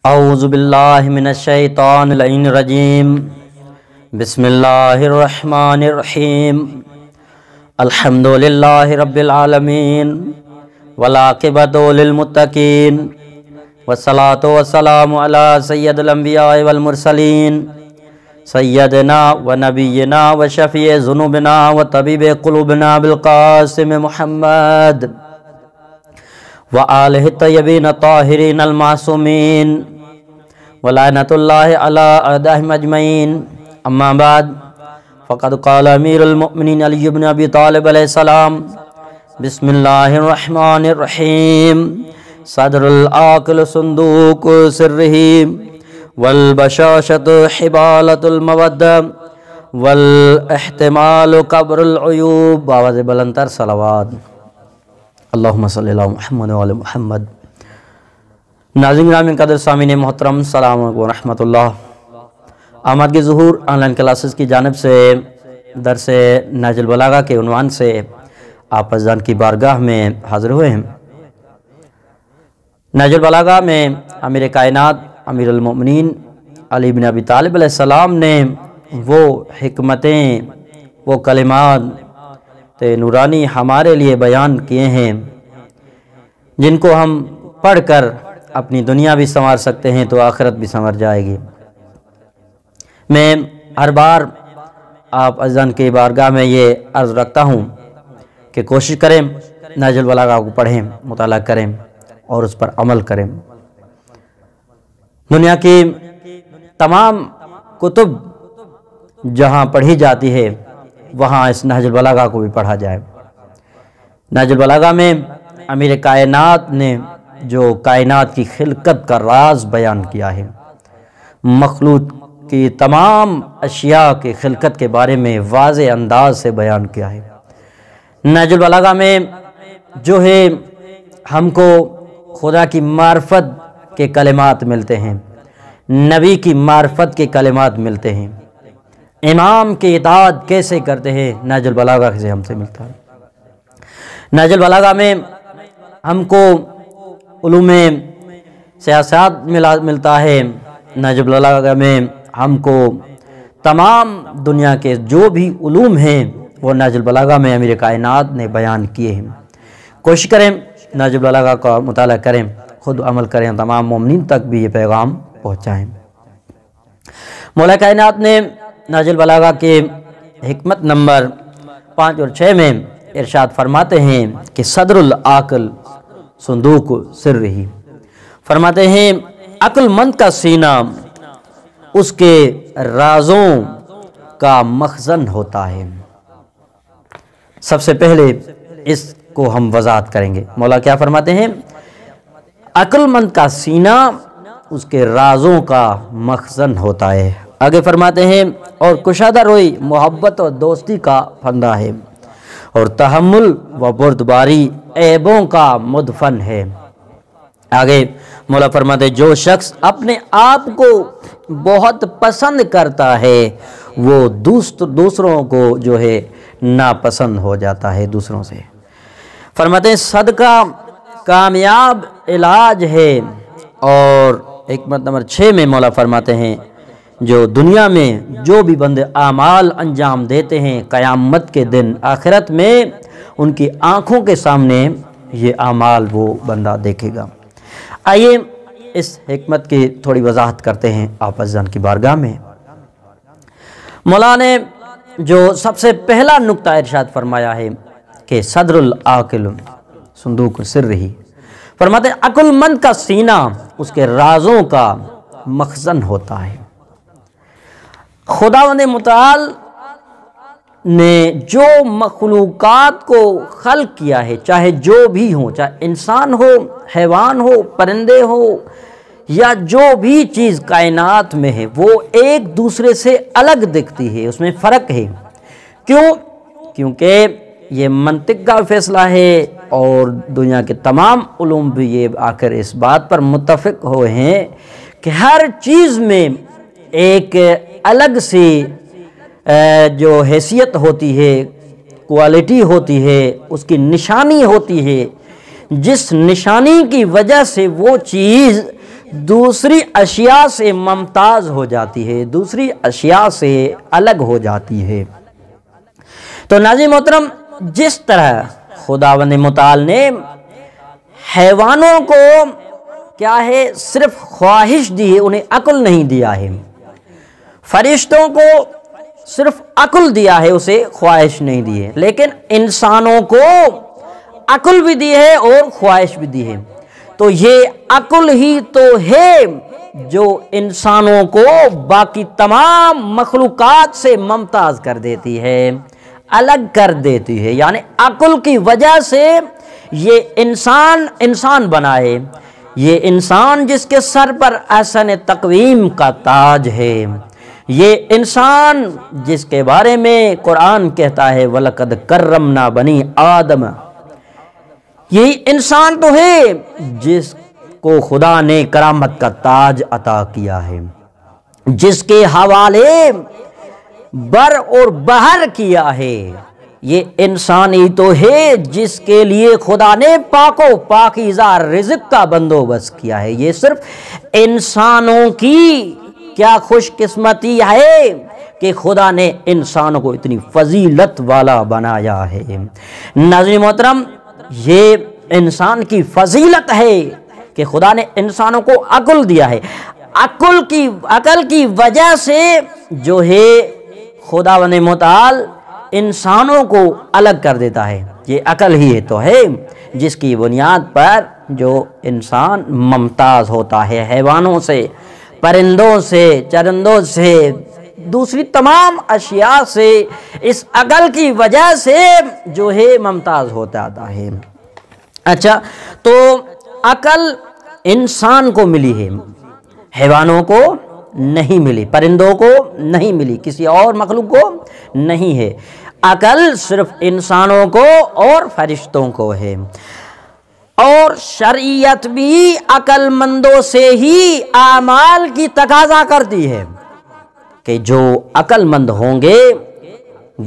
اعوذ باللہ من الشیطان الرجیم بسم اللہ الرحمن الرحیم الحمدللہ رب العالمین والعاقبۃ للمتقین والصلاة والسلام علی سید الانبیاء والمرسلین سیدنا و نبینا و شفیع ذنوبنا و طبیب قلوبنا بالقاسم محمد وآلہ الطیبین الطاہرین المعصومین ولعنۃ اللہ علی اعدائہم اجمعین اما بعد فقد قال امیر المؤمنین علی بن ابی طالب علیہ السلام بسم اللہ الرحمن الرحیم صدر العاقل صندوق سرہ والبشاشۃ حبالۃ المودہ والاحتمال قبر العیوب باواز بلندتر صلوات اللہم صلی اللہ محمد و علی محمد۔ ناظرین گرامی قدر سامعین محترم السلام علیکم ورحمۃ اللہ۔ آمد کے ظہور آن لائن کلاسز کی جانب سے درس نہج البلاغہ کے عنوان سے آپ عزیزان کی بارگاہ میں حاضر ہوئے ہیں۔ نہج البلاغہ میں امیر کائنات امیر المؤمنین علی بن ابی طالب علیہ السلام نے وہ حکمتیں وہ کلمات نورانی ہمارے لیے بیان کیے ہیں جن کو ہم پڑھ کر اپنی دنیا بھی سنوار سکتے ہیں تو آخرت بھی سنور جائے گی۔ میں ہر بار آپ عزیزان کی بارگاہ میں یہ عرض رکھتا ہوں کہ کوشش کریں نہج البلاغہ کو پڑھیں، مطالعہ کریں اور اس پر عمل کریں۔ دنیا کی تمام کتب جہاں پڑھی جاتی ہے وہاں اس نہج البلاغہ کو بھی پڑھا جائے۔ نہج البلاغہ میں امیر کائنات نے جو کائنات کی خلقت کا راز بیان کیا ہے، مخلوق کی تمام اشیاء کی خلقت کے بارے میں واضح انداز سے بیان کیا ہے۔ نہج البلاغہ میں جو ہے ہم کو خدا کی معرفت کے کلمات ملتے ہیں، نبی کی معرفت کے کلمات ملتے ہیں، امام کی اطاعت کیسے کرتے ہیں نہج البلاغہ سے ہم سے ملتا ہے۔ نہج البلاغہ میں ہم کو علوم سیاست ملتا ہے، نہج البلاغہ میں ہم کو تمام دنیا کے جو بھی علوم ہیں وہ نہج البلاغہ میں امیر کائنات نے بیان کیے ہیں۔ کوشش کریں نہج البلاغہ کا مطالعہ کریں، خود عمل کریں، تمام مومنین تک بھی یہ پیغام پہنچائیں۔ مولا کائنات نے نہج البلاغہ کے حکمت نمبر 5 اور 6 میں ارشاد فرماتے ہیں کہ صدر العاقل صندوق سرہ، فرماتے ہیں عقل مند کا سینہ اس کے رازوں کا مخزن ہوتا ہے۔ سب سے پہلے اس کو ہم وضاحت کریں گے۔ مولا کیا فرماتے ہیں؟ عقل مند کا سینہ اس کے رازوں کا مخزن ہوتا ہے۔ آگے فرماتے ہیں اور کشادہ روئی محبت اور دوستی کا پھندا ہے، اور تحمل و بردباری عیبوں کا مدفن ہے۔ آگے مولا فرماتے ہیں جو شخص اپنے آپ کو بہت پسند کرتا ہے وہ دوسروں کو جو ہے ناپسند ہو جاتا ہے دوسروں سے۔ فرماتے ہیں صدقہ کامیاب علاج ہے، اور حکمت نمبر 6 میں مولا فرماتے ہیں جو دنیا میں جو بھی بندے اعمال انجام دیتے ہیں قیامت کے دن آخرت میں ان کی آنکھوں کے سامنے یہ اعمال وہ بندہ دیکھے گا۔ آئیے اس حکمت کی تھوڑی وضاحت کرتے ہیں آپ عزیزان کی بارگاہ میں۔ مولا نے جو سب سے پہلا نقطہ ارشاد فرمایا ہے کہ صدر العاقل صندوق سرہ، فرماتے ہیں عقل مند کا سینہ اس کے رازوں کا مخزن ہوتا ہے۔ خداوند متعال نے جو مخلوقات کو خلق کیا ہے، چاہے جو بھی ہوں، چاہے انسان ہو، حیوان ہو، پرندے ہو، یا جو بھی چیز کائنات میں ہے وہ ایک دوسرے سے الگ دکھتی ہے، اس میں فرق ہے۔ کیوں؟ کیونکہ یہ منطق کا فیصلہ ہے، اور دنیا کے تمام علوم بھی یہ آ کر اس بات پر متفق ہوئے ہیں کہ ہر چیز میں ایک الگ سی جو حیثیت ہوتی ہے، کوالٹی ہوتی ہے، اس کی نشانی ہوتی ہے، جس نشانی کی وجہ سے وہ چیز دوسری اشیاء سے ممتاز ہو جاتی ہے، دوسری اشیاء سے الگ ہو جاتی ہے۔ تو ناظرین محترم، جس طرح خداوند متعال نے حیوانوں کو کیا ہے صرف خواہش دی ہے، انہیں عقل نہیں دیا ہے، فرشتوں کو صرف عقل دیا ہے، اسے خواہش نہیں دی ہے، لیکن انسانوں کو عقل بھی دی ہے اور خواہش بھی دی ہے۔ تو یہ عقل ہی تو ہے جو انسانوں کو باقی تمام مخلوقات سے ممتاز کر دیتی ہے، الگ کر دیتی ہے، یعنی عقل کی وجہ سے یہ انسان بنا ہے، یہ انسان جس کے سر پر احسن تقویم کا تاج ہے، یہ انسان جس کے بارے میں قرآن کہتا ہے وَلَقَدْ كَرَّمْنَا بَنِي آدَمَ، یہی انسان تو ہے جس کو خدا نے کرامت کا تاج عطا کیا ہے، جس کے حوالے بر اور بحر کیا ہے۔ یہ انسان ہی تو ہے جس کے لیے خدا نے پاک و پاکیزہ رزق کا بندوبست کیا ہے۔ یہ صرف انسانوں کی کیا خوش قسمتی ہے کہ خدا نے انسانوں کو اتنی فضیلت والا بنایا ہے۔ ناظرین محترم، یہ انسان کی فضیلت ہے کہ خدا نے انسانوں کو عقل دیا ہے۔ عقل کی وجہ سے جو ہے خداوند متعال انسانوں کو الگ کر دیتا ہے۔ یہ عقل ہی تو ہے جس کی بنیاد پر جو انسان ممتاز ہوتا ہے حیوانوں سے، پرندوں سے، چرندوں سے، دوسری تمام اشیاء سے، اس عقل کی وجہ سے جو ہے ممتاز ہوتا آتا ہے۔ اچھا، تو عقل انسان کو ملی ہے، حیوانوں کو نہیں ملی، پرندوں کو نہیں ملی، کسی اور مخلوق کو نہیں ہے۔ عقل صرف انسانوں کو اور فرشتوں کو ہے، اور شریعت بھی عقل مندوں سے ہی اعمال کی تقاضا کرتی ہے کہ جو عقل مند ہوں گے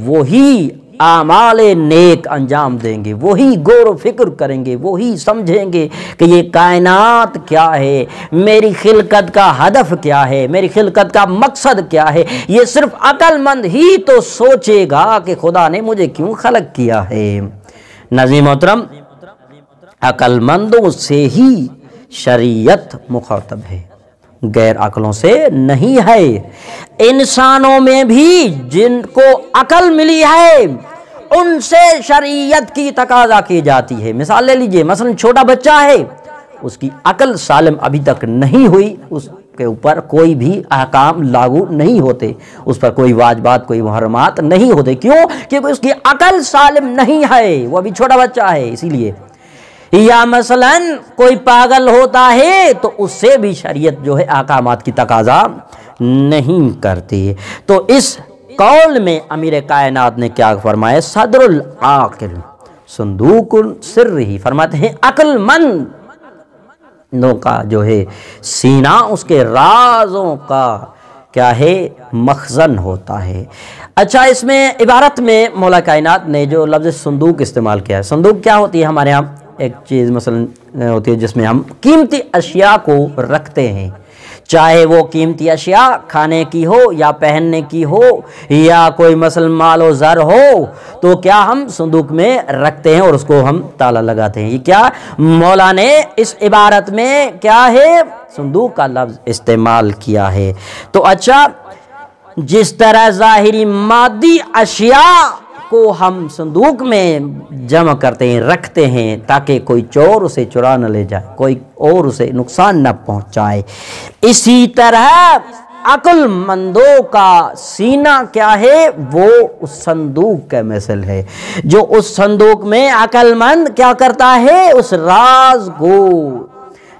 وہی اعمال نیک انجام دیں گے، وہی غور و فکر کریں گے، وہی سمجھیں گے کہ یہ کائنات کیا ہے، میری خلقت کا ہدف کیا ہے، میری خلقت کا مقصد کیا ہے۔ یہ صرف عقل مند ہی تو سوچے گا کہ خدا نے مجھے کیوں خلق کیا ہے۔ ناظرین محترم، عقل مندوں سے ہی شریعت مخاطب ہے، غیر عقلوں سے نہیں ہے۔ انسانوں میں بھی جن کو عقل ملی ہے ان سے شریعت کی تقاضا کی جاتی ہے۔ مثال لے لیجئے، مثلا چھوٹا بچہ ہے، اس کی عقل سالم ابھی تک نہیں ہوئی، اس کے اوپر کوئی بھی احکام لاگو نہیں ہوتے، اس پر کوئی واجبات، کوئی محرمات نہیں ہوتے۔ کیوں؟ کیونکہ اس کی عقل سالم نہیں ہے، وہ ابھی چھوٹا بچہ ہے، اسی لیے۔ یا مثلا کوئی پاگل ہوتا ہے تو اس سے بھی شریعت جو ہے احکامات کی تقاضا نہیں کرتی۔ تو اس قول میں امیر کائنات نے کیا فرمایا؟ صدر العاقل صندوق السر ہی، فرماتے ہیں عقل مندوں کا جو ہے سینہ اس کے رازوں کا کیا ہے مخزن ہوتا ہے۔ اچھا، اس میں عبارت میں مولا کائنات نے جو لفظ صندوق استعمال کیا ہے، صندوق کیا ہوتی ہے؟ ہمارے ہاں ایک چیز مثلا ہوتی ہے جس میں ہم قیمتی اشیاء کو رکھتے ہیں، چاہے وہ قیمتی اشیاء کھانے کی ہو یا پہننے کی ہو یا کوئی مثلا مال و زر ہو، تو کیا ہم صندوق میں رکھتے ہیں اور اس کو ہم تالا لگاتے ہیں۔ یہ کیا مولا نے اس عبارت میں کیا ہے صندوق کا لفظ استعمال کیا ہے۔ تو اچھا، جس طرح ظاہری مادی اشیاء کو ہم صندوق میں جمع کرتے ہیں، رکھتے ہیں تاکہ کوئی چور اسے چرا نہ لے جائے، کوئی اور اسے نقصان نہ پہنچائے، اسی طرح عقل مندوں کا سینہ کیا ہے وہ اس صندوق کا مثل ہے، جو اس صندوق میں عقل مند کیا کرتا ہے، اس راز کو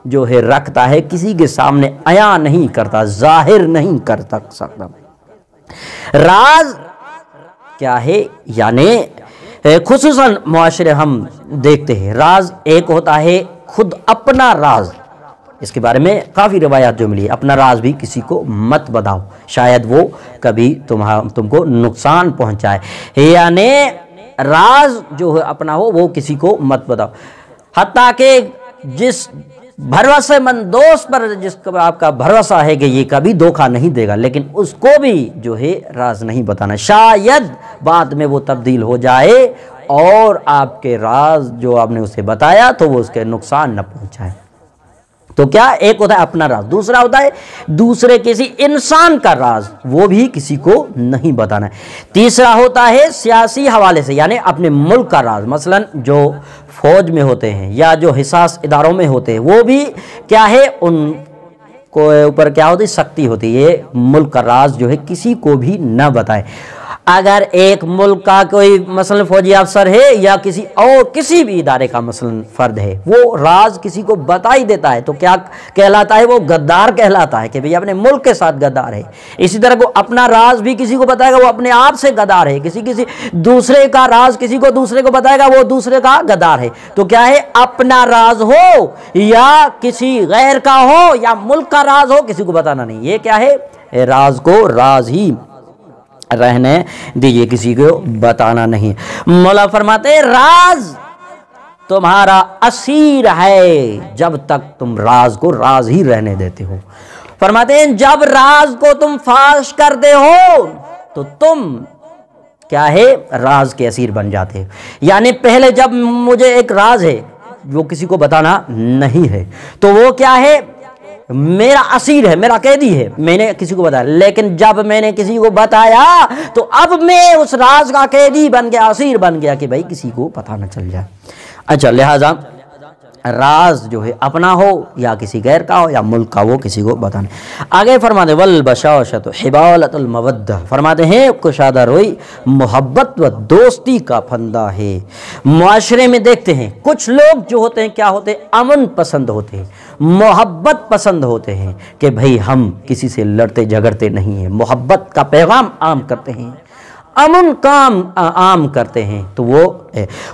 جو ہے رکھتا ہے، کسی کے سامنے عیاں نہیں کرتا، ظاہر نہیں کر سکتا۔ راز کیا ہے؟ یعنی خصوصاً معاشرے ہم دیکھتے ہیں، راز ایک ہوتا ہے خود اپنا راز، اس کے بارے میں کافی روایات جو ملی ہے، اپنا راز بھی کسی کو مت بتاؤ، شاید وہ کبھی تم کو نقصان پہنچائے، یعنی راز جو ہے اپنا ہو وہ کسی کو مت بتاؤ۔ حتیٰ کہ جس بھروسے مند دوست پر جس پر آپ کا بھروسہ ہے کہ یہ کبھی دھوکہ نہیں دے گا، لیکن اس کو بھی جو ہے راز نہیں بتانا، شاید بعد میں وہ تبدیل ہو جائے اور آپ کے راز جو آپ نے اسے بتایا تو وہ اس کے نقصان نہ پہنچائے۔ تو کیا ایک ہوتا ہے اپنا راز، دوسرا ہوتا ہے دوسرے کسی انسان کا راز، وہ بھی کسی کو نہیں بتانا ہے۔ تیسرا ہوتا ہے سیاسی حوالے سے، یعنی اپنے ملک کا راز، مثلا جو فوج میں ہوتے ہیں یا جو حساس اداروں میں ہوتے ہیں، وہ بھی کیا ہے ان کو اوپر کیا ہوتی سختی ہوتی ہے، یہ ملک کا راز جو ہے کسی کو بھی نہ بتائے۔ اگر ایک ملک کا کوئی مثلا فوجی افسر ہے یا کسی اور کسی بھی ادارے کا مثلا فرد ہے، وہ راز کسی کو بتا ہی دیتا ہے تو کیا کہلاتا ہے؟ وہ غدار کہلاتا ہے کہ بھئی اپنے ملک کے ساتھ غدار ہے۔ اسی طرح کو اپنا راز بھی کسی کو بتائے گا وہ اپنے آپ سے غدار ہے، کسی دوسرے کا راز کسی کو دوسرے کو بتائے گا وہ دوسرے کا غدار ہے۔ تو کیا ہے، اپنا راز ہو یا کسی غیر کا ہو یا ملک کا راز ہو، کسی کو بتانا نہیں۔ یہ کیا ہے، راز کو راز ہی رہنے دیجئے، کسی کو بتانا نہیں۔ مولا فرماتے ہیں راز تمہارا اسیر ہے جب تک تم راز کو راز ہی رہنے دیتے ہو۔ فرماتے ہیں جب راز کو تم فاش کرتے ہو تو تم کیا ہے، راز کے اسیر بن جاتے ہو۔ یعنی پہلے جب مجھے ایک راز ہے وہ کسی کو بتانا نہیں ہے تو وہ کیا ہے، میرا اسیر ہے، میرا قیدی ہے، میں نے کسی کو بتایا، لیکن جب میں نے کسی کو بتایا تو اب میں اس راز کا قیدی بن گیا، اسیر بن گیا کہ بھائی کسی کو پتہ نہ چل جائے۔ اچھا، لہٰذا راز جو ہے اپنا ہو یا کسی غیر کا ہو یا ملک کا، وہ کسی کو بتانا۔ آگے فرماتے ہیں والبشاشۃ حبالۃ المودہ، فرماتے ہیں کشادہ روئی محبت و دوستی کا پھندا ہے۔ معاشرے میں دیکھتے ہیں کچھ لوگ جو ہوتے ہیں کیا ہوتے ہیں، امن پسند ہوتے ہیں، محبت پسند ہوتے ہیں کہ بھئی ہم کسی سے لڑتے جھگڑتے نہیں ہیں، محبت کا پیغام عام کرتے ہیں، امن کام عام کرتے ہیں۔ تو وہ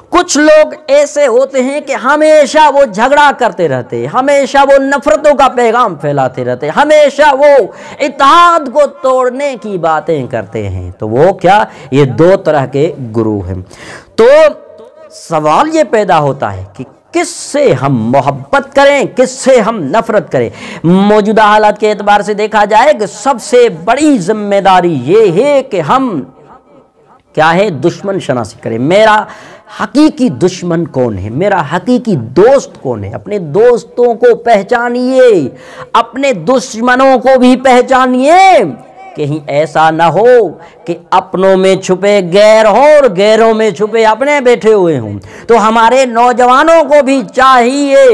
کچھ لوگ ایسے ہوتے ہیں کہ ہمیشہ وہ جھگڑا کرتے رہتے ہیں، ہمیشہ وہ نفرتوں کا پیغام پھیلاتے رہتے ہیں، ہمیشہ وہ اتحاد کو توڑنے کی باتیں کرتے ہیں۔ تو وہ کیا، یہ دو طرح کے گروہ ہیں۔ تو سوال یہ پیدا ہوتا ہے کہ کس سے ہم محبت کریں، کس سے ہم نفرت کریں۔ موجودہ حالات کے اعتبار سے دیکھا جائے کہ سب سے بڑی ذمہ داری یہ ہے کہ ہم کیا ہے، دشمن شناسی کریں۔ میرا حقیقی دشمن کون ہے، میرا حقیقی دوست کون ہے، اپنے دوستوں کو پہچانیے، اپنے دشمنوں کو بھی پہچانیے۔ کہیں ایسا نہ ہو کہ اپنوں میں چھپے غیر ہوں اور غیروں میں چھپے اپنے بیٹھے ہوئے ہوں۔ تو ہمارے نوجوانوں کو بھی چاہیے،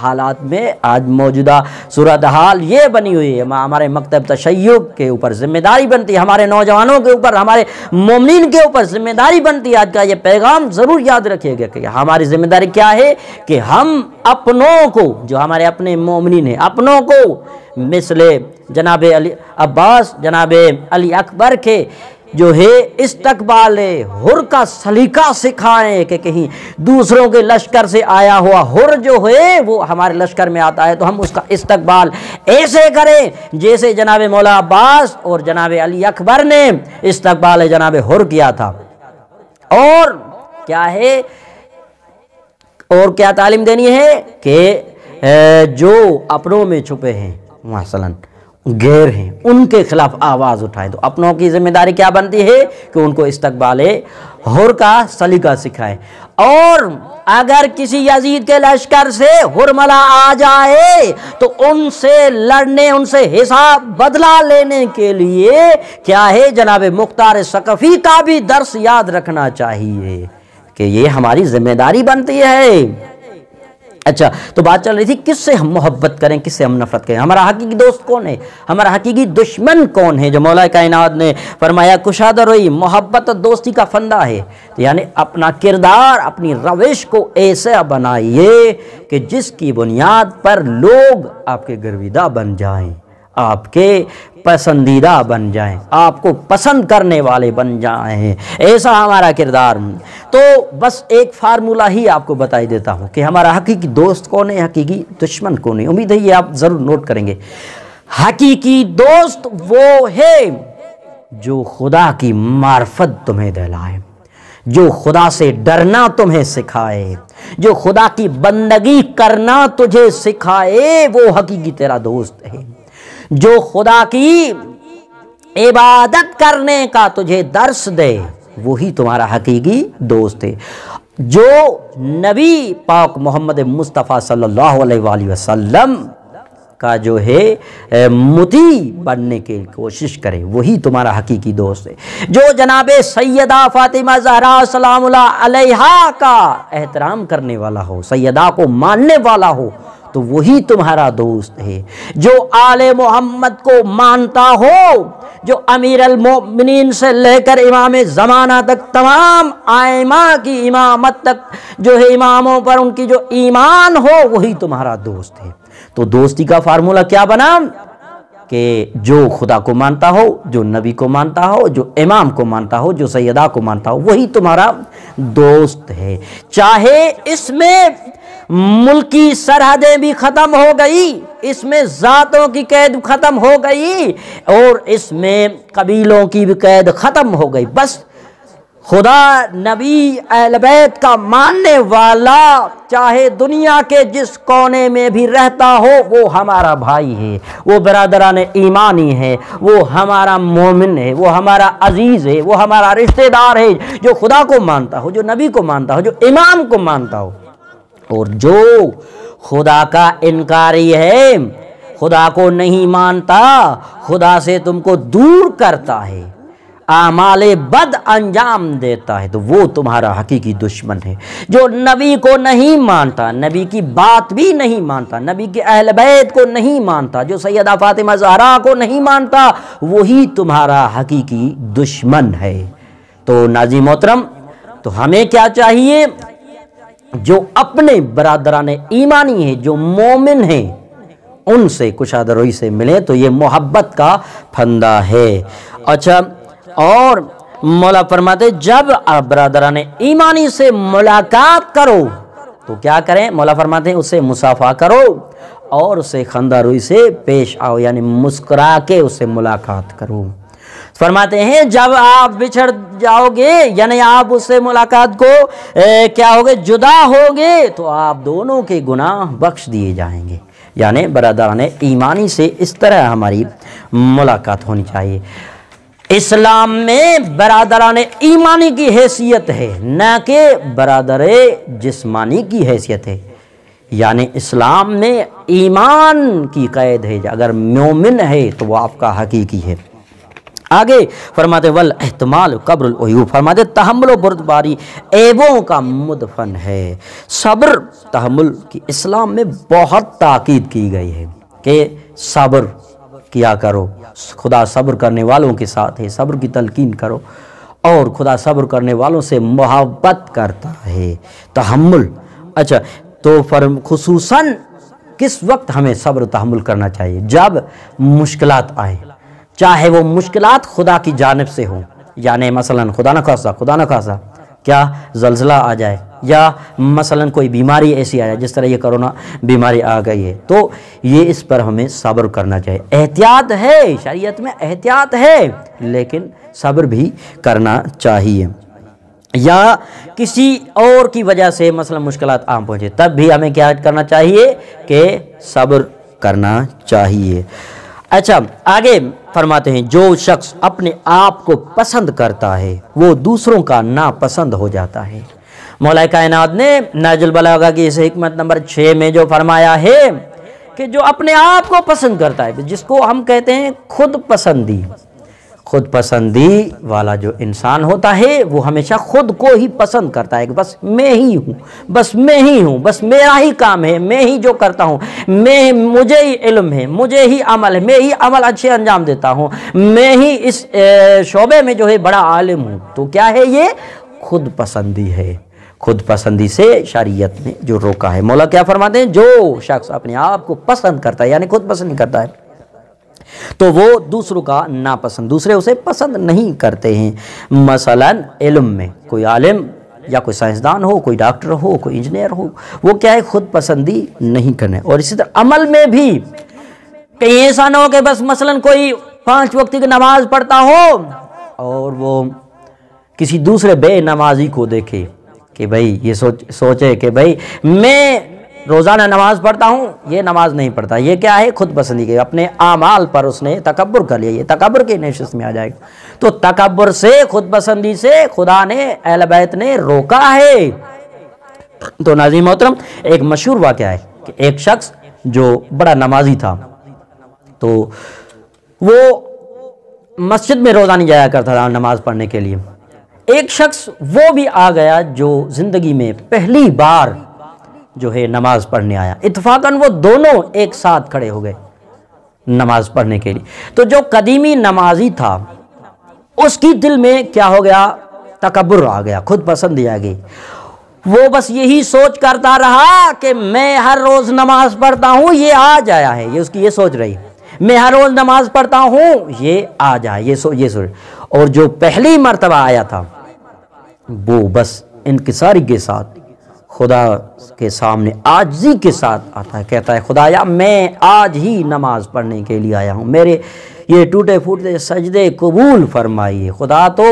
حالات میں آج موجودہ صورتحال یہ بنی ہوئی ہے، ہمارے مکتب تشیع کے اوپر ذمہ داری بنتی ہے، ہمارے نوجوانوں کے اوپر، ہمارے مومنین کے اوپر ذمہ داری بنتی ہے۔ آج کا یہ پیغام ضرور یاد رکھیے گا کہ ہماری ذمہ داری کیا ہے کہ ہم اپنوں کو، جو ہمارے اپنے مومنین ہیں، اپنوں کو مثل جناب علی عباس، جناب علی اکبر کے جو ہے استقبال حر کا سلیقہ سکھائیں کہ کہیں دوسروں کے لشکر سے آیا ہوا حر جو ہے وہ ہمارے لشکر میں آتا ہے تو ہم اس کا استقبال ایسے کریں جیسے جناب مولا عباس اور جناب علی اکبر نے استقبال جناب حر کیا تھا۔ اور کیا ہے، اور کیا تعلیم دینی ہے کہ جو اپنوں میں چھپے ہیں، مثلاً غیر ہیں، ان کے خلاف آواز اٹھائیں۔ تو اپنوں کی ذمہ داری کیا بنتی ہے کہ ان کو استقبال حر کا سلیقہ سکھائیں۔ اور اگر کسی یزید کے لشکر سے حرملہ آ جائے تو ان سے لڑنے، ان سے حساب بدلہ لینے کے لیے کیا ہے، جناب مختار ثقفی کا بھی درس یاد رکھنا چاہیے کہ یہ ہماری ذمہ داری بنتی ہے۔ اچھا، تو بات چل رہی تھی کس سے ہم محبت کریں، کس سے ہم نفرت کریں، ہمارا حقیقی دوست کون ہے، ہمارا حقیقی دشمن کون ہے۔ جو مولا کائنات نے فرمایا کشادہ روئی محبت اور دوستی کا فندہ ہے، یعنی اپنا کردار، اپنی روش کو ایسا بنائیے کہ جس کی بنیاد پر لوگ آپ کے گرویدہ بن جائیں، آپ کے پسندیدہ بن جائیں، آپ کو پسند کرنے والے بن جائیں، ایسا ہمارا کردار۔ تو بس ایک فارمولہ ہی آپ کو بتائی دیتا ہوں کہ ہمارا حقیقی دوست کون ہے، حقیقی دشمن کون ہے۔ امید ہے یہ آپ ضرور نوٹ کریں گے۔ حقیقی دوست وہ ہے جو خدا کی معرفت تمہیں دلائے، جو خدا سے ڈرنا تمہیں سکھائے، جو خدا کی بندگی کرنا تجھے سکھائے، وہ حقیقی تیرا دوست ہے۔ جو خدا کی عبادت کرنے کا تجھے درس دے، وہی تمہارا حقیقی دوست ہے۔ جو نبی پاک محمد مصطفیٰ صلی اللہ علیہ وآلہ وسلم کا جو ہے مطیع بننے کی کوشش کرے، وہی تمہارا حقیقی دوست ہے۔ جو جناب سیدہ فاطمہ زہرا سلام اللہ علیہا کا احترام کرنے والا ہو، سیدہ کو ماننے والا ہو، تو وہی تمہارا دوست ہے۔ جو آل محمد کو مانتا ہو، جو امیر المؤمنین سے لے کر امام زمانہ تک تمام ائمہ کی امامت تک جو ہے اماموں پر ان کی جو ایمان ہو، وہی تمہارا دوست ہے۔ تو دوستی کا فارمولہ کیا بنا کہ جو خدا کو مانتا ہو، جو نبی کو مانتا ہو، جو امام کو مانتا ہو، جو سیدہ کو مانتا ہو، وہی تمہارا دوست ہے۔ چاہے اس میں ملکی سرحدیں بھی ختم ہو گئی، اس میں ذاتوں کی قید ختم ہو گئی، اور اس میں قبیلوں کی بھی قید ختم ہو گئی، بس خدا نبی اہل بیت کا ماننے والا چاہے دنیا کے جس کونے میں بھی رہتا ہو، وہ ہمارا بھائی ہے، وہ برادران ایمانی ہے، وہ ہمارا مومن ہے، وہ ہمارا عزیز ہے، وہ ہمارا رشتہ دار ہے۔ جو خدا کو مانتا ہو، جو نبی کو مانتا ہو، جو امام کو مانتا ہو، اور جو خدا کا انکاری ہے، خدا کو نہیں مانتا، خدا سے تم کو دور کرتا ہے، اعمال بد انجام دیتا ہے، تو وہ تمہارا حقیقی دشمن ہے۔ جو نبی کو نہیں مانتا، نبی کی بات بھی نہیں مانتا، نبی کے اہل بیت کو نہیں مانتا، جو سیدہ فاطمہ زہرا کو نہیں مانتا، وہی تمہارا حقیقی دشمن ہے۔ تو ناظرین محترم، تو ہمیں کیا چاہیے؟ جو اپنے برادران ایمانی ہیں، جو مومن ہیں، ان سے کشادہ روی سے ملیں، تو یہ محبت کا پھندہ ہے۔ اچھا، اور مولا فرماتے جب آپ برادران ایمانی سے ملاقات کرو تو کیا کریں؟ مولا فرماتے ہیں اسے مصافحہ کرو اور اسے خندہ روی سے پیش آؤ، یعنی مسکرا کے اسے ملاقات کرو۔ فرماتے ہیں جب آپ بچھڑ جاؤ گے، یعنی آپ اس سے ملاقات کو کیا ہوگے؟ جدا ہوگے، تو آپ دونوں کے گناہ بخش دیے جائیں گے۔ یعنی برادران ایمانی سے اس طرح ہماری ملاقات ہونی چاہیے۔ اسلام میں برادران ایمانی کی حیثیت ہے، نہ کہ برادر جسمانی کی حیثیت ہے۔ یعنی اسلام میں ایمان کی قید ہے، اگر مومن ہے تو وہ آپ کا حقیقی ہے۔ آگے فرماتے والاحتمال قبر العیوب، فرماتے تحمل و بردباری عیبوں کا مدفن ہے۔ صبر تحمل کی اسلام میں بہت تاکید کی گئی ہے کہ صبر کیا کرو، خدا صبر کرنے والوں کے ساتھ ہے، صبر کی تلقین کرو، اور خدا صبر کرنے والوں سے محبت کرتا ہے۔ تحمل، اچھا، تو خصوصاً کس وقت ہمیں صبر تحمل کرنا چاہیے؟ جب مشکلات آئیں، چاہے وہ مشکلات خدا کی جانب سے ہوں، یعنی مثلا خدا نہ خواستہ کیا زلزلہ آ جائے، یا مثلا کوئی بیماری ایسی آ جائے جس طرح یہ کرونا بیماری آ گئی ہے، تو یہ اس پر ہمیں صبر کرنا چاہیے۔ احتیاط ہے، شریعت میں احتیاط ہے، لیکن صبر بھی کرنا چاہیے۔ یا کسی اور کی وجہ سے مثلا مشکلات عام پہنچے، تب بھی ہمیں کیا کرنا چاہیے؟ کہ صبر کرنا چاہیے۔ اچھا، آگے فرماتے ہیں جو شخص اپنے آپ کو پسند کرتا ہے وہ دوسروں کا ناپسند ہو جاتا ہے۔ مولا کائنات نے نہج البلاغہ کی اس حکمت نمبر 6 میں جو فرمایا ہے کہ جو اپنے آپ کو پسند کرتا ہے، جس کو ہم کہتے ہیں خود پسندی والا جو انسان ہوتا ہے، وہ ہمیشہ خود کو ہی پسند کرتا ہے کہ بس میں ہی ہوں، بس میرا ہی کام ہے، میں ہی جو کرتا ہوں، مجھے ہی علم ہے، مجھے ہی عمل ہے، میں ہی عمل اچھے انجام دیتا ہوں، میں ہی اس شعبے میں جو ہے بڑا عالم ہوں۔ تو کیا ہے؟ یہ خود پسندی ہے۔ خود پسندی سے شریعت نے جو روکا ہے۔ مولا کیا فرماتے ہیں؟ جو شخص اپنے آپ کو پسند کرتا ہے، یعنی خود پسند نہیں کرتا ہے، تو وہ دوسروں کا ناپسند، دوسرے اسے پسند نہیں کرتے ہیں۔ مثلا علم میں کوئی عالم یا کوئی سائنسدان ہو، کوئی ڈاکٹر ہو، کوئی انجینئر ہو، وہ کیا ہے؟ خود پسندی نہیں کرنے۔ اور اسی طرح عمل میں بھی کہیں ایسا نہ ہو کہ بس مثلا کوئی 5 وقت کی نماز پڑھتا ہو اور وہ کسی دوسرے بے نمازی کو دیکھے کہ بھائی یہ سوچے کہ بھائی میں روزانہ نماز پڑھتا ہوں، یہ نماز نہیں پڑھتا، یہ کیا ہے؟ خود پسندی کے اپنے اعمال پر اس نے تکبر کر لیا، یہ تکبر کی نشست میں آ جائے گا۔ تو تکبر سے، خود پسندی سے خدا نے، اہل بیت نے روکا ہے۔ تو ناظرین محترم، ایک مشہور واقعہ ہے کہ ایک شخص جو بڑا نمازی تھا، تو وہ مسجد میں روزانہ جایا کرتا تھا نماز پڑھنے کے لیے۔ ایک شخص وہ بھی آ گیا جو زندگی میں پہلی بار جو ہے نماز پڑھنے آیا، اتفاقاً وہ دونوں ایک ساتھ کھڑے ہو گئے نماز پڑھنے کے لیے۔ تو جو قدیمی نمازی تھا اس کی دل میں کیا ہو گیا؟ تکبر آ گیا، خود پسندی آ گئی۔ وہ بس یہی سوچ کرتا رہا کہ میں ہر روز نماز پڑھتا ہوں، یہ آج آیا ہے، یہ اس کی یہ سوچ رہی، میں ہر روز نماز پڑھتا ہوں، یہ آج آیا، یہ سوچ۔ اور جو پہلی مرتبہ آیا تھا وہ بس انکساری کے ساتھ خدا کے سامنے عاجزی کے ساتھ آتا ہے، کہتا ہے خدایا میں آج ہی نماز پڑھنے کے لیے آیا ہوں، میرے یہ ٹوٹے پھوٹے سجدے قبول فرمائیے۔ خدا تو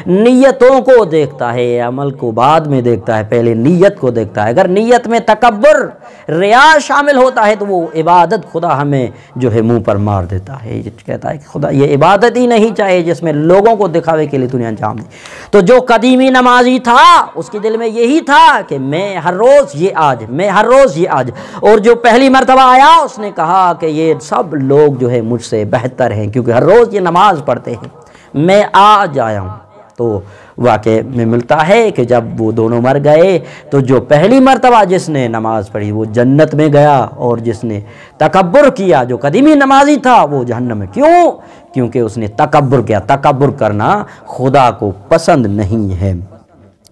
نیتوں کو دیکھتا ہے، عمل کو بعد میں دیکھتا ہے، پہلے نیت کو دیکھتا ہے۔ اگر نیت میں تکبر، ریا شامل ہوتا ہے تو وہ عبادت خدا ہمیں جو ہے منہ پر مار دیتا ہے، یہ کہتا ہے کہ خدا یہ عبادت ہی نہیں چاہے جس میں لوگوں کو دکھاوے کے لیے تو نے انجام دی۔ تو جو قدیمی نمازی تھا اس کے دل میں یہی تھا کہ میں ہر روز یہ آج، میں ہر روز یہ آج۔ اور جو پہلی مرتبہ آیا اس نے کہا کہ یہ سب لوگ جو ہے مجھ سے بہتر ہیں کیونکہ ہر روز یہ نماز پڑھتے ہیں، میں آج آیا ہوں۔ تو واقع میں ملتا ہے کہ جب وہ دونوں مر گئے تو جو پہلی مرتبہ جس نے نماز پڑھی وہ جنت میں گیا، اور جس نے تکبر کیا جو قدیمی نمازی تھا وہ جہنم میں۔ کیوں؟ کیونکہ اس نے تکبر کیا۔ تکبر کرنا خدا کو پسند نہیں ہے۔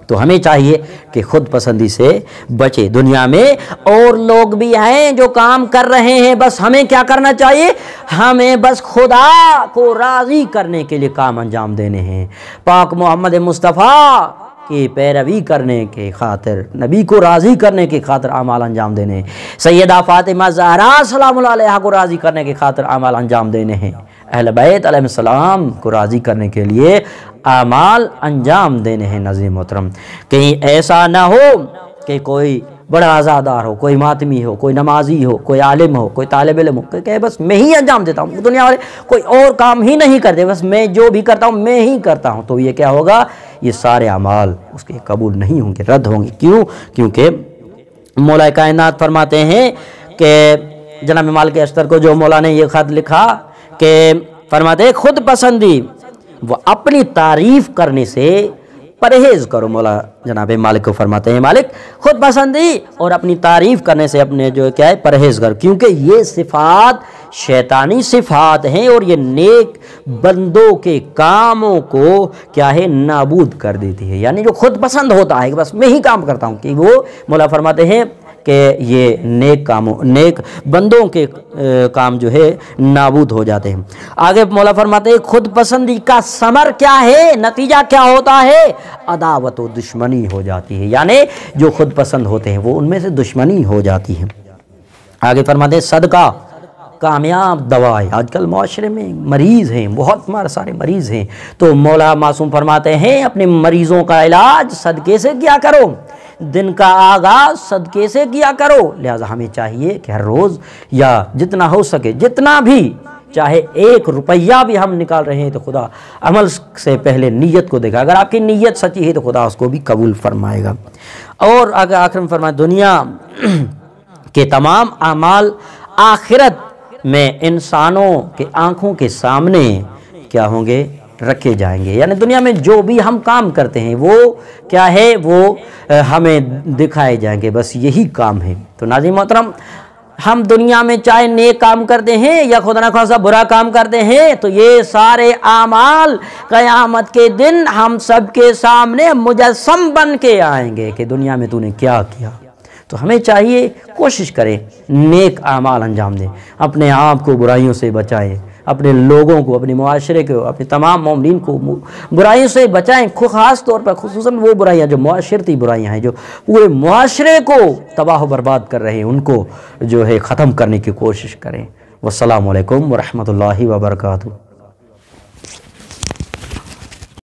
تو ہمیں چاہیے کہ خود پسندی سے بچے۔ دنیا میں اور لوگ بھی ہیں جو کام کر رہے ہیں، بس ہمیں کیا کرنا چاہیے؟ ہمیں بس خدا کو راضی کرنے کے لیے کام انجام دینے ہیں، پاک محمد مصطفیٰ کی پیروی کرنے کے خاطر، نبی کو راضی کرنے کے خاطر اعمال انجام دینے ہیں، سیدہ فاطمہ زہرا سلام اللہ علیہا کو راضی کرنے کے خاطر اعمال انجام دینے ہیں، اہل بیت علیہ السلام کو راضی کرنے کے لیے اعمال انجام دینے ہیں۔ ناظرین محترم، کہیں ایسا نہ ہو کہ کوئی بڑا عزادار ہو، کوئی ماتمی ہو، کوئی نمازی ہو، کوئی عالم ہو، کوئی طالب علم ہو کہ بس میں ہی انجام دیتا ہوں، دنیا والے کوئی اور کام ہی نہیں کرتے، بس میں جو بھی کرتا ہوں میں ہی کرتا ہوں، تو یہ کیا ہوگا؟ یہ سارے اعمال اس کے قبول نہیں ہوں گے، رد ہوں گے۔ کیوں؟ کیونکہ مولا کائنات فرماتے ہیں کہ جناب مالک اشتر کو جو مولا نے یہ خط لکھا کہ فرماتے ہیں خود پسندی وہ اپنی تعریف کرنے سے پرہیز کرو۔ مولا جناب مالک کو فرماتے ہیں مالک خود پسندی اور اپنی تعریف کرنے سے اپنے جو کیا ہے پرہیز کرو، کیونکہ یہ صفات شیطانی صفات ہیں اور یہ نیک بندوں کے کاموں کو کیا ہے نابود کر دیتی ہے۔ یعنی جو خود پسند ہوتا ہے کہ بس میں ہی کام کرتا ہوں، کہ وہ مولا فرماتے ہیں کہ یہ نیک بندوں کے کام جو ہے نابود ہو جاتے ہیں۔ آگے مولا فرماتے ہیں خود پسندی کا ثمر کیا ہے، نتیجہ کیا ہوتا ہے؟ عداوت و دشمنی ہو جاتی ہے، یعنی جو خود پسند ہوتے ہیں وہ ان میں سے دشمنی ہو جاتی ہے۔ آگے فرماتے ہیں صدقہ کامیاب دوا ہے۔ آج کل معاشرے میں مریض ہیں، بہت سارے مریض ہیں، تو مولا معصوم فرماتے ہیں اپنے مریضوں کا علاج صدقے سے کیا کرو، دن کا آغاز صدقے سے کیا کرو۔ لہٰذا ہمیں چاہیے کہ ہر روز یا جتنا ہو سکے، جتنا بھی چاہے 1 روپیہ بھی ہم نکال رہے ہیں تو خدا عمل سے پہلے نیت کو دیکھا، اگر آپ کی نیت سچی ہے تو خدا اس کو بھی قبول فرمائے گا۔ اور اگر آخر میں فرمائے دنیا کے تمام اعمال آخرت میں انسانوں کے آنکھوں کے سامنے کیا ہوں گے؟ رکھے جائیں گے، یعنی دنیا میں جو بھی ہم کام کرتے ہیں وہ کیا ہے؟ وہ ہمیں دکھائے جائیں گے، بس یہی کام ہے۔ تو ناظرین محترم، ہم دنیا میں چاہے نیک کام کرتے ہیں یا خدا نخواستہ برا کام کرتے ہیں تو یہ سارے اعمال قیامت کے دن ہم سب کے سامنے مجسم بن کے آئیں گے کہ دنیا میں تو نے کیا کیا۔ تو ہمیں چاہیے کوشش کریں نیک اعمال انجام دیں، اپنے آپ کو برائیوں سے بچائیں، اپنے لوگوں کو، اپنے معاشرے کو، اپنے تمام مومنین کو برائیوں سے بچائیں، خاص طور پر خصوصاً وہ برائیاں جو معاشرتی برائیاں ہیں جو پورے معاشرے کو تباہ و برباد کر رہے ہیں، ان کو جو ہے ختم کرنے کی کوشش کریں۔ والسلام علیکم ورحمۃ اللہ وبرکاتہ۔